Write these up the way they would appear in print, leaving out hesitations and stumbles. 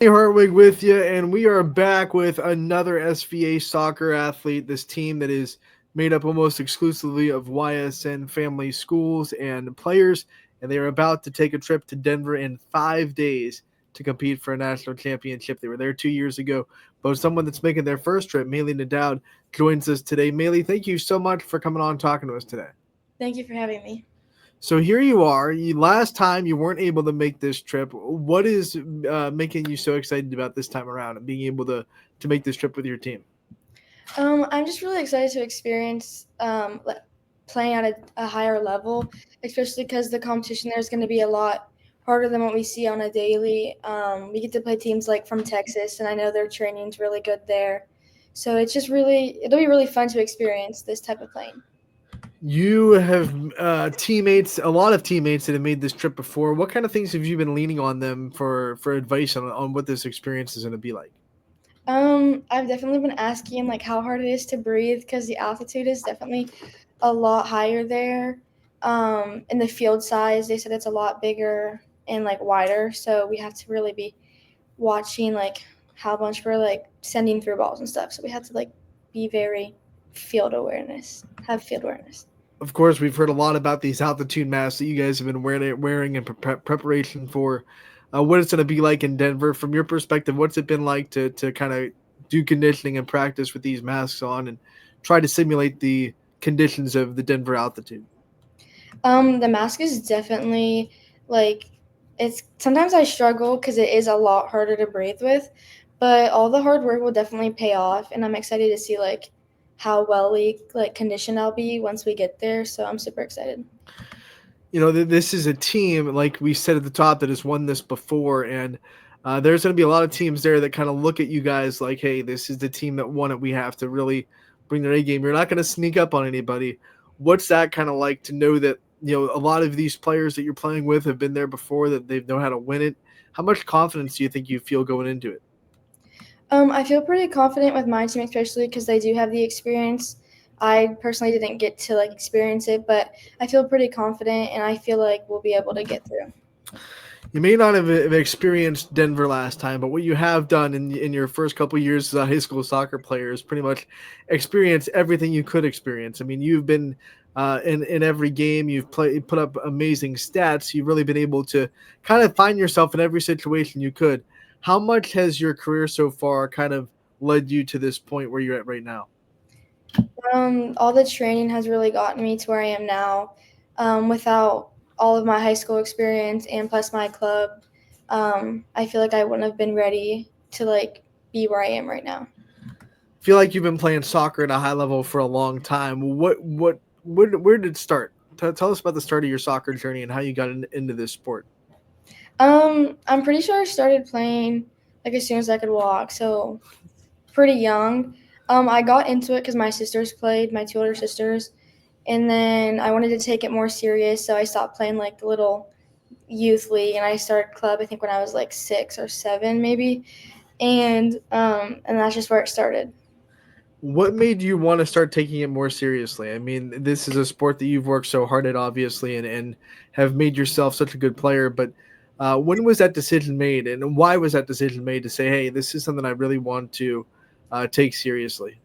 Hey, Hartwig with you, and we are back with another SVA soccer athlete. This team that is made up almost exclusively of YSN family schools and players, and they are about to take a trip to Denver in 5 days to compete for a national championship. They were there 2 years ago, but someone that's making their first trip, Maylee Nadaud, joins us today. Maylee, thank you so much for coming on and talking to us today. Thank you for having me. So here you are. Last time you weren't able to make this trip. What is making you so excited about this time around and being able to make this trip with your team? I'm just really excited to experience playing at a higher level, especially because the competition there is going to be a lot harder than what we see on a daily. We get to play teams like from Texas, and I know their training's really good there. So it'll be really fun to experience this type of playing. You have teammates, a lot of teammates that have made this trip before. What kind of things have you been leaning on them for advice on what this experience is going to be like? I've definitely been asking like how hard it is to breathe because the altitude is definitely a lot higher there. And the field size, they said it's a lot bigger and like wider, so we have to really be watching like how much we're like sending through balls and stuff. So we have to like be very have field awareness. Of course, we've heard a lot about these altitude masks that you guys have been wearing in preparation for what it's going to be like in Denver. From your perspective, what's it been like to kind of do conditioning and practice with these masks on and try to simulate the conditions of the Denver altitude? The mask is definitely like it's sometimes I struggle because it is a lot harder to breathe with, but all the hard work will definitely pay off, and I'm excited to see like how well we like conditioned I'll be once we get there. So I'm super excited. This is a team, like we said at the top, that has won this before, and there's going to be a lot of teams there that kind of look at you guys like, hey, this is the team that won it. We have to really bring their A game. You're not going to sneak up on anybody. What's that kind of like to know that, a lot of these players that you're playing with have been there before, that they know how to win it? How much confidence do you think you feel going into it? I feel pretty confident with my team, especially because they do have the experience. I personally didn't get to like experience it, but I feel pretty confident, and I feel like we'll be able to get through. You may not have experienced Denver last time, but what you have done in your first couple years as a high school soccer player is pretty much experience everything you could experience. I mean, you've been in every game. You've put up amazing stats. You've really been able to kind of find yourself in every situation you could. How much has your career so far kind of led you to this point where you're at right now? All the training has really gotten me to where I am now. Without all of my high school experience and plus my club, I feel like I wouldn't have been ready to like be where I am right now. Feel like you've been playing soccer at a high level for a long time. Where did it start? Tell us about the start of your soccer journey and how you got into this sport. I'm pretty sure I started playing like as soon as I could walk, so pretty young. I got into it because my sisters played, my two older sisters, and then I wanted to take it more serious, so I stopped playing like the little youth league, and I started club. I think when I was like 6 or 7, maybe, and that's just where it started. What made you want to start taking it more seriously? I mean, this is a sport that you've worked so hard at, obviously, and have made yourself such a good player. But when was that decision made, and why was that decision made to say, "Hey, this is something I really want to take seriously"?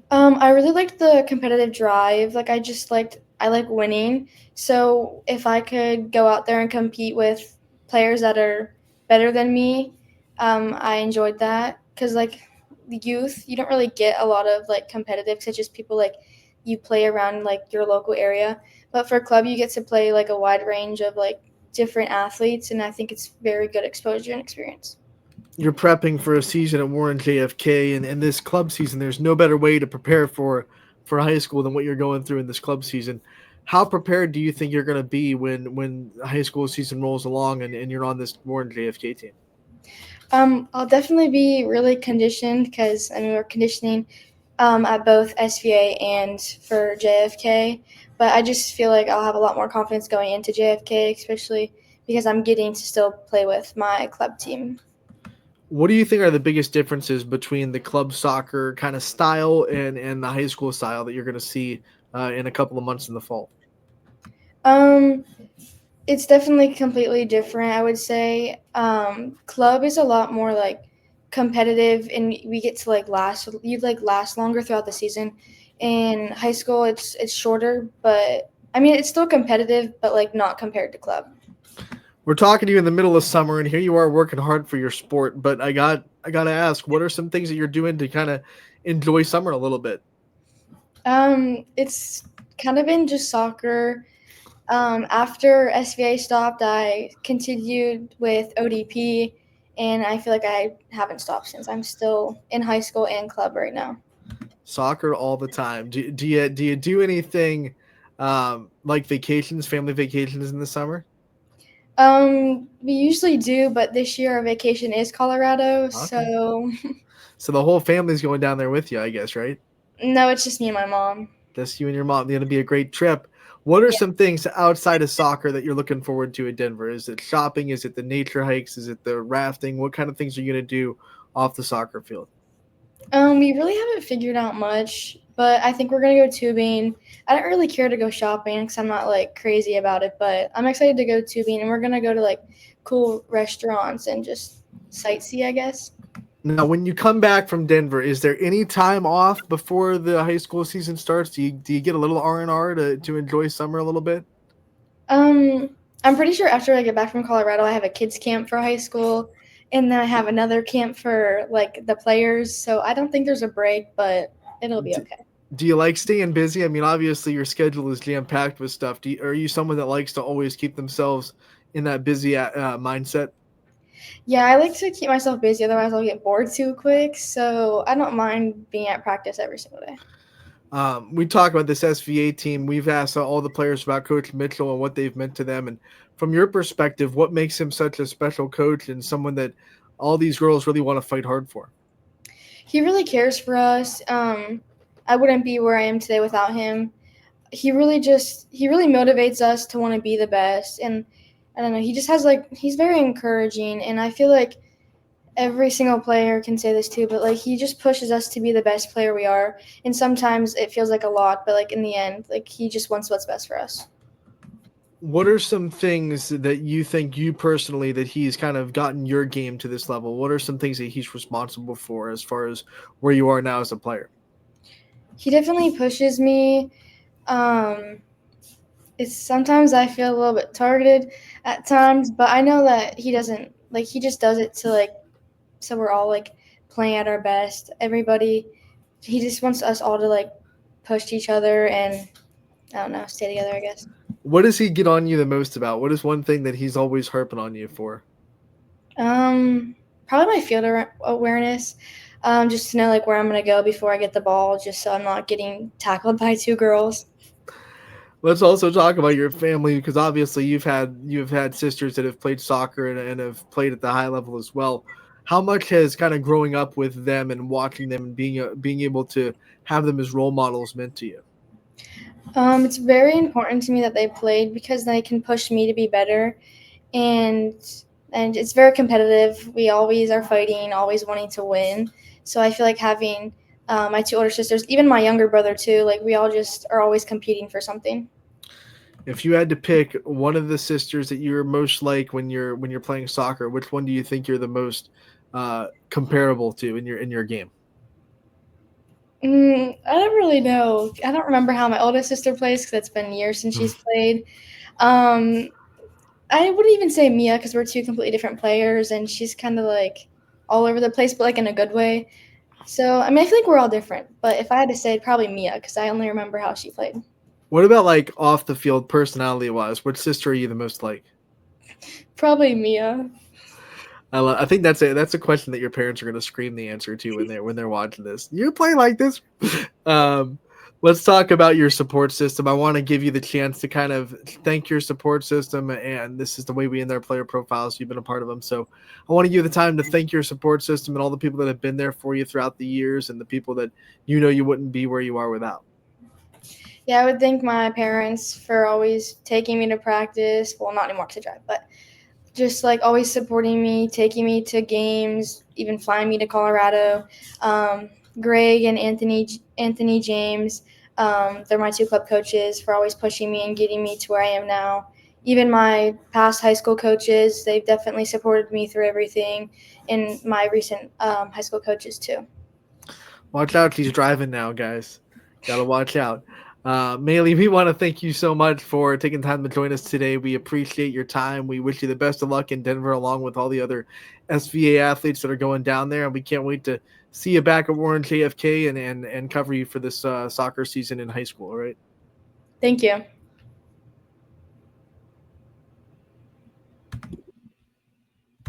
I really liked the competitive drive. Like I like winning. So if I could go out there and compete with players that are better than me, I enjoyed that because like the youth, you don't really get a lot of like competitive. 'Cause it's just people like you play around like your local area. But for club, you get to play like a wide range of like different athletes, and I think it's very good exposure and experience. You're prepping for a season at Warren JFK, and this club season. There's no better way to prepare for high school than what you're going through in this club season. How prepared do you think you're going to be when high school season rolls along and you're on this Warren JFK team? I'll definitely be really conditioned because I mean we're conditioning at both SVA and for JFK. But I just feel like I'll have a lot more confidence going into JFK, especially because I'm getting to still play with my club team. What do you think are the biggest differences between the club soccer kind of style and the high school style that you're going to see in a couple of months in the fall? Um, It's definitely completely different, I would say. Club is a lot more like competitive, and we get to like last. You like last longer throughout the season. In high school, it's shorter, but I mean it's still competitive, but like not compared to club. We're talking to you in the middle of summer, and here you are working hard for your sport. But I gotta ask, what are some things that you're doing to kind of enjoy summer a little bit? It's kind of been just soccer. After SVA stopped, I continued with ODP, and I feel like I haven't stopped since. I'm still in high school and club right now. Soccer all the time. Do you do anything like vacations, family vacations in the summer? We usually do, but this year our vacation is Colorado, Okay. so So the whole family's going down there with you, I guess, right? no, it's just me and my mom. Just you and your mom. Going to be a great trip. What are Yeah. some things outside of soccer that you're looking forward to in Denver? Is it shopping? Is it the nature hikes? Is it the rafting? What kind of things are you going to do off the soccer field? We really haven't figured out much, but I think we're gonna go tubing. I don't really care to go shopping because I'm not like crazy about it, but I'm excited to go tubing, and we're gonna go to like cool restaurants and just sightsee, I guess. Now, when you come back from Denver, is there any time off before the high school season starts? Do you get a little R&R to enjoy summer a little bit? Um, I'm pretty sure after I get back from Colorado, I have a kids camp for high school, and then I have another camp for like the players. So I don't think there's a break, but it'll be Do, okay. do you like staying busy? I mean, obviously your schedule is jam packed with stuff. Are you someone that likes to always keep themselves in that busy mindset? Yeah, I like to keep myself busy, otherwise I'll get bored too quick. So I don't mind being at practice every single day. We talk about this SVA team. We've asked all the players about Coach Mitchell and what they've meant to them. And from your perspective, what makes him such a special coach and someone that all these girls really want to fight hard for? He really cares for us. I wouldn't be where I am today without him. He really motivates us to want to be the best, and I don't know, he just has like he's very encouraging, and I feel like every single player can say this too, but like he just pushes us to be the best player we are, and sometimes it feels like a lot, but like in the end, like he just wants what's best for us. What are some things that you think you personally that he's kind of gotten your game to this level? What are some things that he's responsible for as far as where you are now as a player? He definitely pushes me. um it's sometimes I feel a little bit targeted at times, but I know that he doesn't, like he just does it to like so we're all like playing at our best. Everybody, he just wants us all to like push each other and I don't know, stay together, I guess. What does he get on you the most about? What is one thing that he's always harping on you for? Um, Probably my awareness. Just to know like where I'm gonna go before I get the ball, just so I'm not getting tackled by two girls. Let's also talk about your family because obviously you've had sisters that have played soccer and have played at the high level as well. How much has kind of growing up with them and watching them and being able to have them as role models meant to you? It's very important to me that they played because they can push me to be better, and it's very competitive. We always are fighting, always wanting to win. So I feel like having my two older sisters, even my younger brother too, like we all just are always competing for something. If you had to pick one of the sisters that you're most like when you're playing soccer, which one do you think you're the most comparable to in your game? I don't really know. I don't remember how my oldest sister plays because it's been years since she's played. Um, I wouldn't even say Mia because we're two completely different players, and she's kind of like all over the place, but like in a good way. So I mean, I feel like we're all different. But if I had to say, probably Mia because I only remember how she played. What about like off the field personality wise? Which sister are you the most like? Probably Mia. I think that's a question that your parents are going to scream the answer to when they're watching this. You play like this. um, let's talk about your support system. I want to give you the chance to kind of thank your support system, and this is the way we end our player profiles. You've been a part of them, so I want to give you the time to thank your support system and all the people that have been there for you throughout the years, and the people that you wouldn't be where you are without. Yeah, I would thank my parents for always taking me to practice. Well, not anymore because I drive, but just like always supporting me, taking me to games, even flying me to Colorado. Um, Greg and Anthony James, they're my two club coaches for always pushing me and getting me to where I am now. even my past high school coaches, they've definitely supported me through everything, and my recent high school coaches too. Watch out, he's driving now, guys. Gotta watch out. Maylee, we want to thank you so much for taking time to join us today. We appreciate your time. We wish you the best of luck in Denver, along with all the other SVA athletes that are going down there. And we can't wait to see you back at Warren JFK and cover you for this soccer season in high school. All right. Thank you.